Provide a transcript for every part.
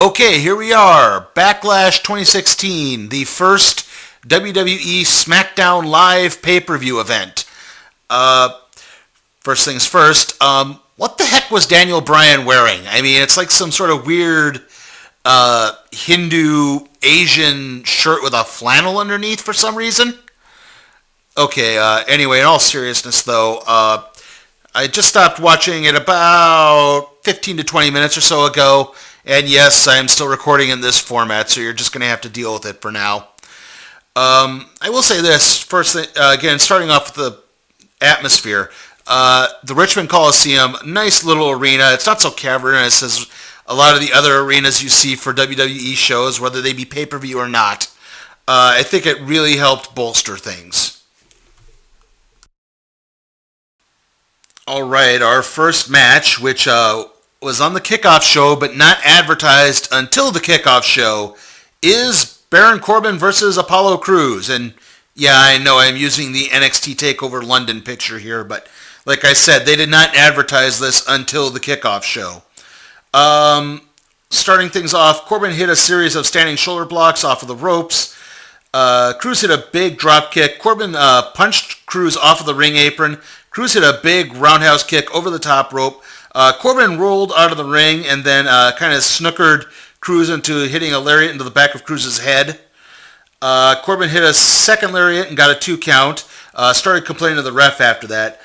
Okay, here we are. Backlash 2016, the first WWE Smackdown Live pay-per-view event. First things first, what the heck was Daniel Bryan wearing? I mean, it's like some sort of weird Hindu Asian shirt with a flannel underneath for some reason. Okay, anyway, in all seriousness though, I just stopped watching it about 15 to 20 minutes or so ago. And yes, I am still recording in this format, so you're just going to have to deal with it for now. I will say this, first thing, again, starting off with the atmosphere. The Richmond Coliseum, nice little arena. It's not so cavernous as a lot of the other arenas you see for WWE shows, whether they be pay-per-view or not. I think it really helped bolster things. All right, our first match, which was on the kickoff show but not advertised until the kickoff show, is Baron Corbin versus Apollo Crews. And yeah, I know I'm using the NXT TakeOver London picture here, but like I said, they did not advertise this until the kickoff show. Starting things off, Corbin hit a series of standing shoulder blocks off of the ropes. Crews hit a big drop kick. Corbin punched Crews off of the ring apron. Crews hit a big roundhouse kick over the top rope. Corbin rolled out of the ring and then kind of snookered Crews into hitting a lariat into the back of Crews' head. Corbin hit a second lariat and got a 2 count. Started complaining to the ref after that.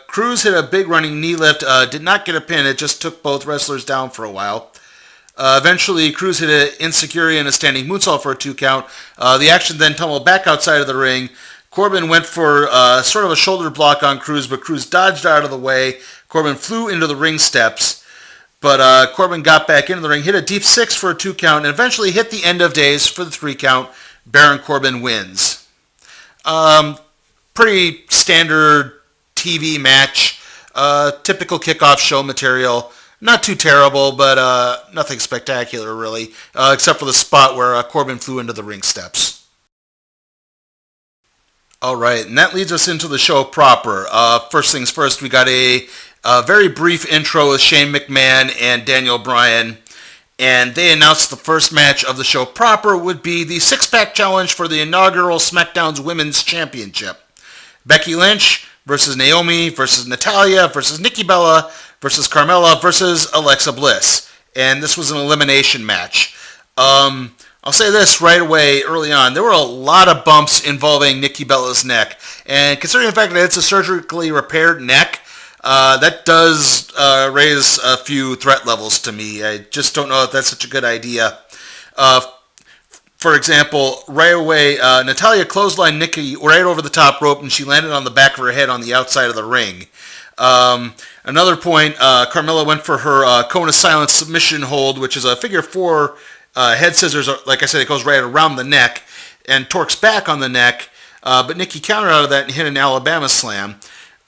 Crews hit a big running knee lift. Did not get a pin. It just took both wrestlers down for a while. Eventually, Crews hit an insecurity and a standing moonsault for a 2 count. The action then tumbled back outside of the ring. Corbin went for sort of a shoulder block on Crews, but Crews dodged out of the way. Corbin flew into the ring steps, but Corbin got back into the ring, hit a deep 6 for a 2 count, and eventually hit the end of days for the 3 count. Baron Corbin wins. Pretty standard TV match, typical kickoff show material. Not too terrible, but nothing spectacular really, except for the spot where Corbin flew into the ring steps. All right, and that leads us into the show proper. First things first, we got a very brief intro with Shane McMahon and Daniel Bryan, and they announced the first match of the show proper would be the SixPack challenge for the inaugural SmackDown's Women's Championship. Becky Lynch versus Naomi versus Natalya versus Nikki Bella versus Carmella versus Alexa Bliss, and this was an elimination match. I'll say this right away early on. There were a lot of bumps involving Nikki Bella's neck. And considering the fact that it's a surgically repaired neck, that does raise a few threat levels to me. I just don't know if that's such a good idea. For example, right away, Natalya clotheslined Nikki right over the top rope, and she landed on the back of her head on the outside of the ring. Another point, Carmella went for her cone of silence submission hold, which is a figure 4 head scissors. Like I said, it goes right around the neck and torques back on the neck, but Nikki countered out of that and hit an Alabama slam.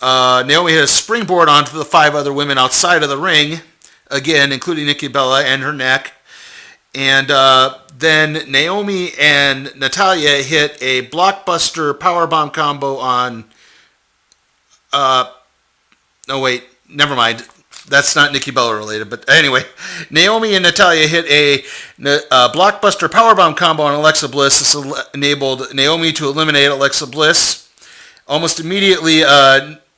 Naomi hit a springboard onto the 5 other women outside of the ring, again, including Nikki Bella and her neck. And then Naomi and Natalya hit a blockbuster powerbomb combo on... no, wait, never mind. That's not Nikki Bella related, but anyway, Naomi and Natalya hit a blockbuster powerbomb combo on Alexa Bliss. This enabled Naomi to eliminate Alexa Bliss. Almost immediately,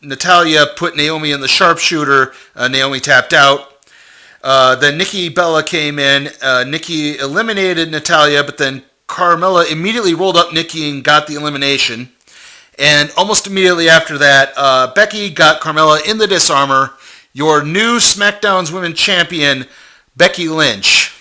Natalya put Naomi in the sharpshooter. Naomi tapped out. Then Nikki Bella came in. Nikki eliminated Natalya, but then Carmella immediately rolled up Nikki and got the elimination. And almost immediately after that, Becky got Carmella in the disarmor. Your new SmackDown's Women's Champion, Becky Lynch.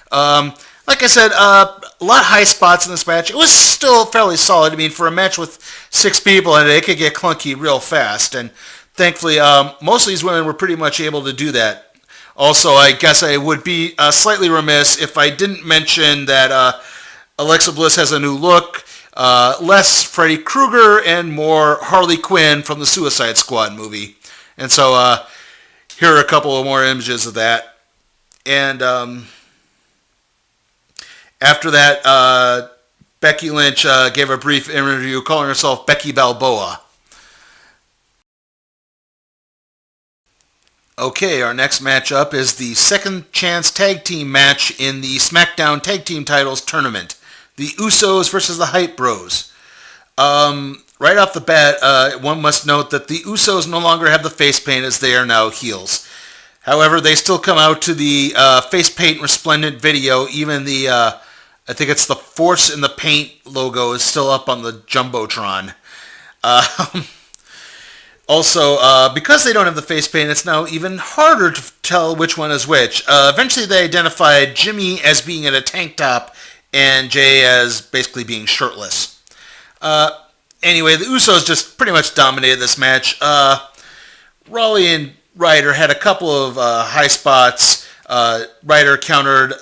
Like I said, a lot of high spots in this match. It was still fairly solid. I mean, for a match with 6 people in it, it could get clunky real fast. And thankfully, most of these women were pretty much able to do that. Also, I guess I would be slightly remiss if I didn't mention that Alexa Bliss has a new look. Less Freddy Krueger and more Harley Quinn from the Suicide Squad movie. And so... here are a couple of more images of that. And after that, Becky Lynch gave a brief interview calling herself Becky Balboa. Okay, our next matchup is the second chance tag team match in the Smackdown Tag Team Titles Tournament. The Usos versus the Hype Bros. Right off the bat, one must note that the Usos no longer have the face paint as they are now heels. However, they still come out to the face paint resplendent video. Even the, I think it's the Force in the Paint logo is still up on the Jumbotron. Also, because they don't have the face paint, it's now even harder to tell which one is which. Eventually, they identified Jimmy as being in a tank top and Jay as basically being shirtless. Anyway, the Usos just pretty much dominated this match. Raleigh and Ryder had a couple of high spots. Ryder countered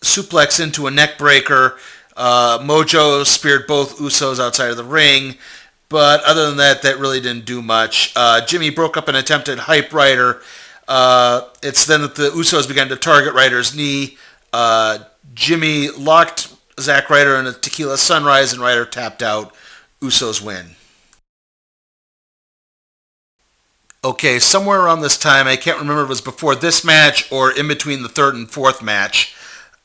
suplex into a neck breaker. Mojo speared both Usos outside of the ring. But other than that, that really didn't do much. Jimmy broke up an attempted hype Ryder. It's then that the Usos began to target Ryder's knee. Jimmy locked Zack Ryder in a tequila sunrise, and Ryder tapped out. Usos win. Okay, somewhere around this time, I can't remember if it was before this match or in between the third and fourth match,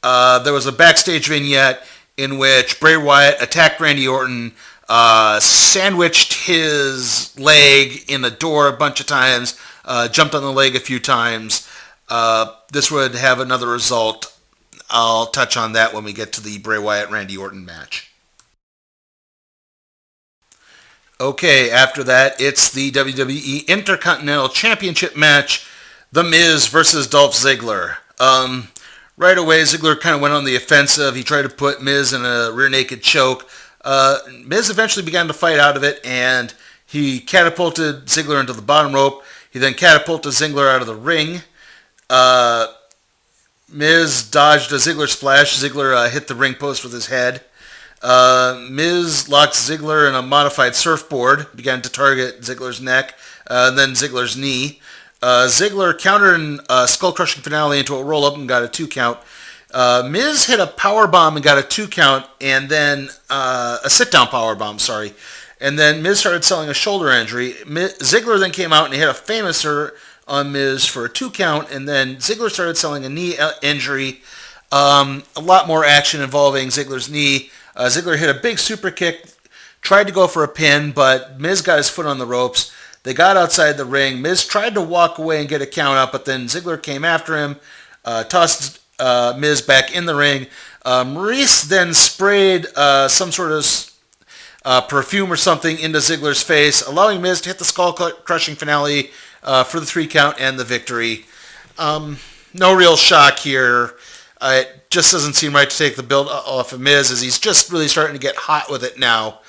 there was a backstage vignette in which Bray Wyatt attacked Randy Orton, sandwiched his leg in the door a bunch of times, jumped on the leg a few times. This would have another result. I'll touch on that when we get to the Bray Wyatt-Randy Orton match. Okay, after that, it's the WWE Intercontinental Championship match, The Miz versus Dolph Ziggler. Right away, Ziggler kind of went on the offensive. He tried to put Miz in a rear naked choke. Miz eventually began to fight out of it, and he catapulted Ziggler into the bottom rope. He then catapulted Ziggler out of the ring. Miz dodged a Ziggler splash. Ziggler hit the ring post with his head. Miz locked Ziggler in a modified surfboard, began to target Ziggler's neck, then Ziggler's knee. Ziggler countered a skull-crushing finale into a roll-up and got a 2 count. Miz hit a powerbomb and got a 2 count, and then a sit-down powerbomb, sorry. And then Miz started selling a shoulder injury. Ziggler then came out and hit a famouser on Miz for a 2 count, and then Ziggler started selling a knee injury. A lot more action involving Ziggler's knee. Ziggler hit a big super kick, tried to go for a pin, but Miz got his foot on the ropes. They got outside the ring. Miz tried to walk away and get a count out, but then Ziggler came after him, tossed Miz back in the ring. Maurice then sprayed some sort of perfume or something into Ziggler's face, allowing Miz to hit the skull-crushing finale for the 3 count and the victory. No real shock here. It just doesn't seem right to take the build off of Miz, as he's just really starting to get hot with it now.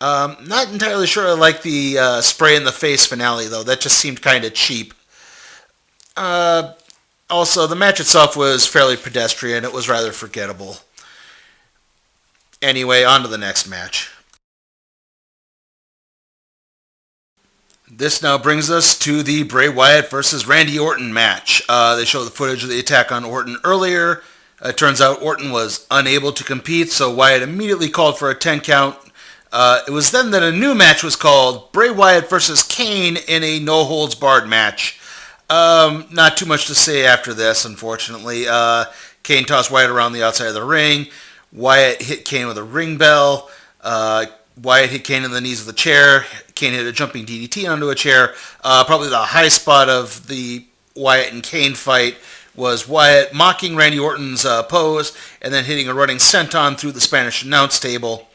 Not entirely sure I like the spray in the face finale, though. That just seemed kind of cheap. Also, the match itself was fairly pedestrian. It was rather forgettable. Anyway, on to the next match. This now brings us to the Bray Wyatt versus Randy Orton match. They show the footage of the attack on Orton earlier. It turns out Orton was unable to compete, so Wyatt immediately called for a 10 count. It was then that a new match was called, Bray Wyatt versus Kane in a no-holds-barred match. Not too much to say after this, unfortunately. Kane tossed Wyatt around the outside of the ring. Wyatt hit Kane with a ring bell. Wyatt hit Kane in the knees of the chair. Kane hit a jumping DDT onto a chair. Probably the high spot of the Wyatt and Kane fight was Wyatt mocking Randy Orton's pose and then hitting a running senton through the Spanish announce table.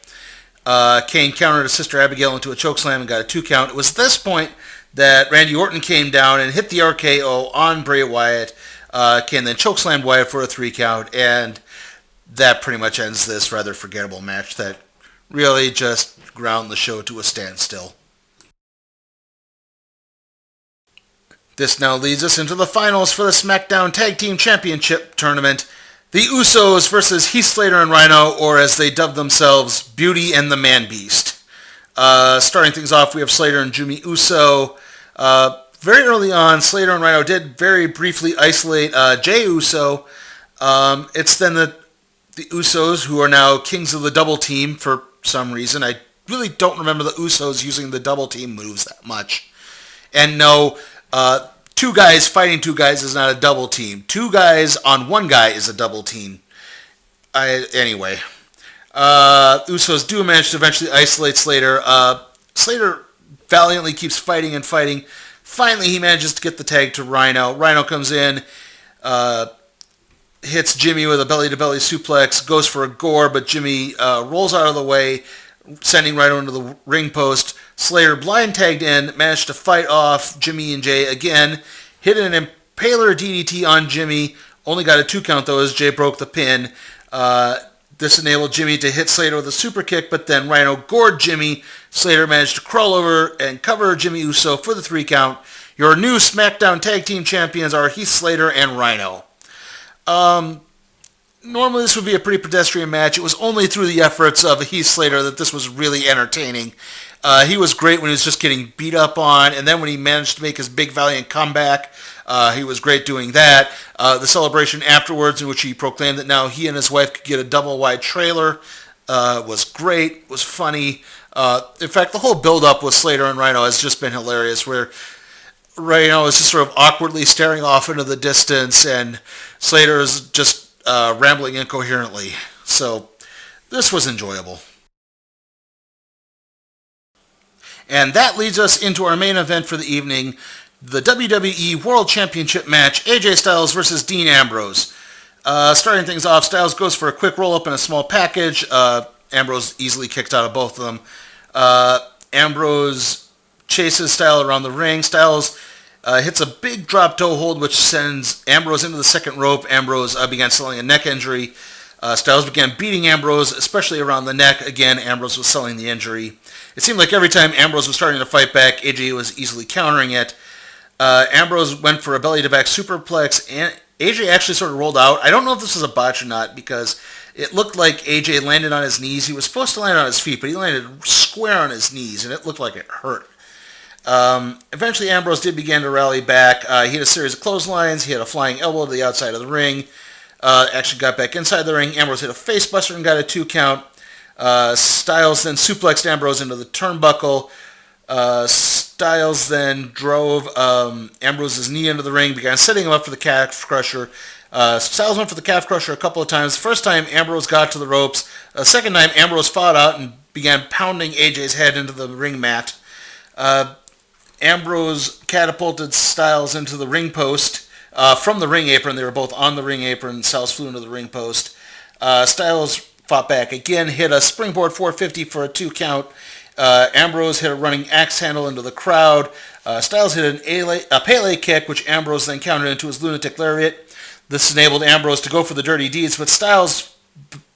Kane countered his sister Abigail into a chokeslam and got a 2 count. It was at this point that Randy Orton came down and hit the RKO on Bray Wyatt. Kane then chokeslammed Wyatt for a 3 count, and that pretty much ends this rather forgettable match that really just ground the show to a standstill. This now leads us into the finals for the Smackdown Tag Team Championship Tournament. The Usos versus Heath Slater and Rhino, or as they dubbed themselves, Beauty and the Man-Beast. Starting things off, we have Slater and Jimmy Uso. Very early on, Slater and Rhino did very briefly isolate Jey Uso. It's then the Usos, who are now kings of the double team for some reason. I really don't remember the Usos using the double team moves that much. And no, Two guys fighting two guys is not a double team. Two guys on one guy is a double team. Anyway, Usos do manage to eventually isolate Slater. Slater valiantly keeps fighting and fighting. Finally, he manages to get the tag to Rhino. Rhino comes in, hits Jimmy with a belly-to-belly suplex, goes for a gore, but Jimmy rolls out of the way, sending Rhino into the ring post. Slater blind tagged in, managed to fight off Jimmy and Jay again, hit an impaler DDT on Jimmy, only got a 2 count though as Jay broke the pin. This enabled Jimmy to hit Slater with a super kick, but then Rhino gored Jimmy. Slater managed to crawl over and cover Jimmy Uso for the 3 count. Your new SmackDown Tag Team Champions are Heath Slater and Rhino. Normally this would be a pretty pedestrian match. It was only through the efforts of Heath Slater that this was really entertaining. He was great when he was just getting beat up on, and then when he managed to make his big valiant comeback, he was great doing that. The celebration afterwards, in which he proclaimed that now he and his wife could get a double-wide trailer, was great, was funny. In fact, the whole build-up with Slater and Rhino has just been hilarious, where Rhino is just sort of awkwardly staring off into the distance, and Slater is just rambling incoherently. So this was enjoyable. And that leads us into our main event for the evening, the WWE World Championship match, AJ Styles versus Dean Ambrose. Starting things off, Styles goes for a quick roll-up in a small package. Ambrose easily kicked out of both of them. Ambrose chases Styles around the ring. Styles hits a big drop toe hold, which sends Ambrose into the second rope. Ambrose began selling a neck injury. Styles began beating Ambrose, especially around the neck. Again, Ambrose was selling the injury. It seemed like every time Ambrose was starting to fight back, AJ was easily countering it. Ambrose went for a belly-to-back superplex, and AJ actually sort of rolled out. I don't know if this was a botch or not, because it looked like AJ landed on his knees. He was supposed to land on his feet, but he landed square on his knees, and it looked like it hurt. Eventually, Ambrose did begin to rally back. He had a series of clotheslines. He had a flying elbow to the outside of the ring. Actually got back inside the ring. Ambrose hit a facebuster and got a 2 count. Styles then suplexed Ambrose into the turnbuckle. Styles then drove Ambrose's knee into the ring, began setting him up for the calf crusher. Styles went for the calf crusher a couple of times. First time, Ambrose got to the ropes. Second time, Ambrose fought out and began pounding AJ's head into the ring mat. Ambrose catapulted Styles into the ring post from the ring apron. They were both on the ring apron. Styles flew into the ring post. Styles fought back again, hit a springboard 450 for a 2 count. Ambrose hit a running axe handle into the crowd. Styles hit a Pele kick, which Ambrose then countered into his lunatic lariat. This enabled Ambrose to go for the dirty deeds, but Styles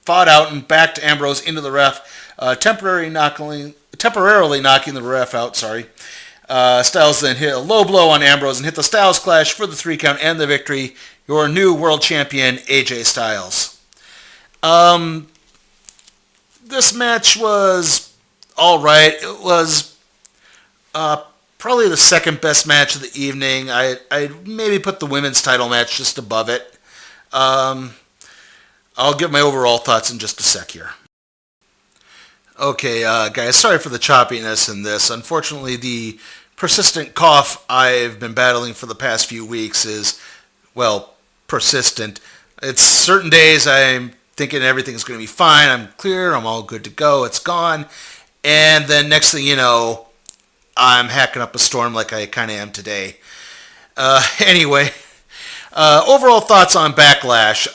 fought out and backed Ambrose into the ref, temporarily knocking the ref out. Styles then hit a low blow on Ambrose and hit the Styles Clash for the 3 count and the victory. Your new world champion, AJ Styles. This match was all right. It was probably the second best match of the evening. I'd maybe put the women's title match just above it. I'll give my overall thoughts in just a sec here. Okay, guys, sorry for the choppiness in this. Unfortunately, the persistent cough I've been battling for the past few weeks is, well, persistent. It's certain days I'm thinking everything's going to be fine, I'm clear, I'm all good to go, it's gone. And then next thing you know, I'm hacking up a storm like I kind of am today. Anyway, overall thoughts on Backlash.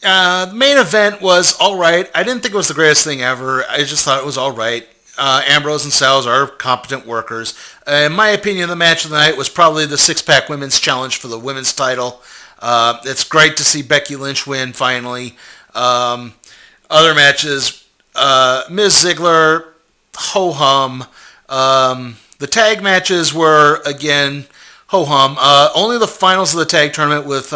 The main event was all right. I didn't think it was the greatest thing ever. I just thought it was all right. Ambrose and Styles are competent workers. In my opinion, the match of the night was probably the SixPack Women's Challenge for the women's title. It's great to see Becky Lynch win finally. Other matches, Ms. Ziggler, ho-hum. The tag matches were, again, ho-hum. Only the finals of the tag tournament with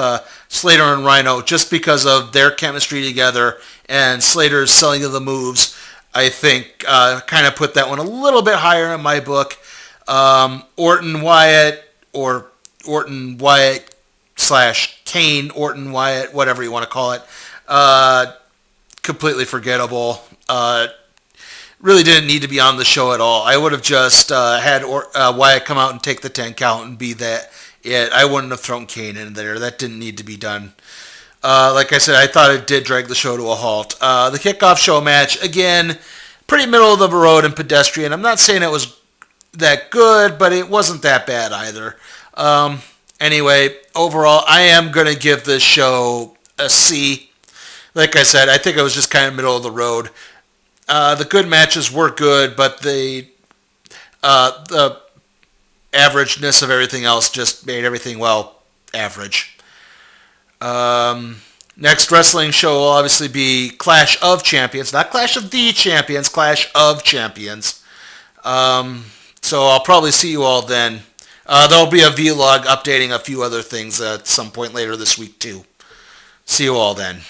Slater and Rhino, just because of their chemistry together and Slater's selling of the moves, I think kind of put that one a little bit higher in my book. Orton Wyatt, or Orton Wyatt / Kane Orton Wyatt, whatever you want to call it, completely forgettable. really didn't need to be on the show at all. I would have just had Wyatt come out and take the 10 count and be that it. I wouldn't have thrown Kane in there. That didn't need to be done. Like I said, I thought it did drag the show to a halt. The kickoff show match, again, pretty middle of the road and pedestrian. I'm not saying it was that good, but it wasn't that bad either. Anyway, overall, I am going to give this show a C. Like I said, I think it was just kind of middle of the road. The good matches were good, but the averageness of everything else just made everything, well, average. Next wrestling show will obviously be Clash of Champions. Not Clash of the Champions, Clash of Champions. So I'll probably see you all then. There'll be a vlog updating a few other things at some point later this week too. See you all then.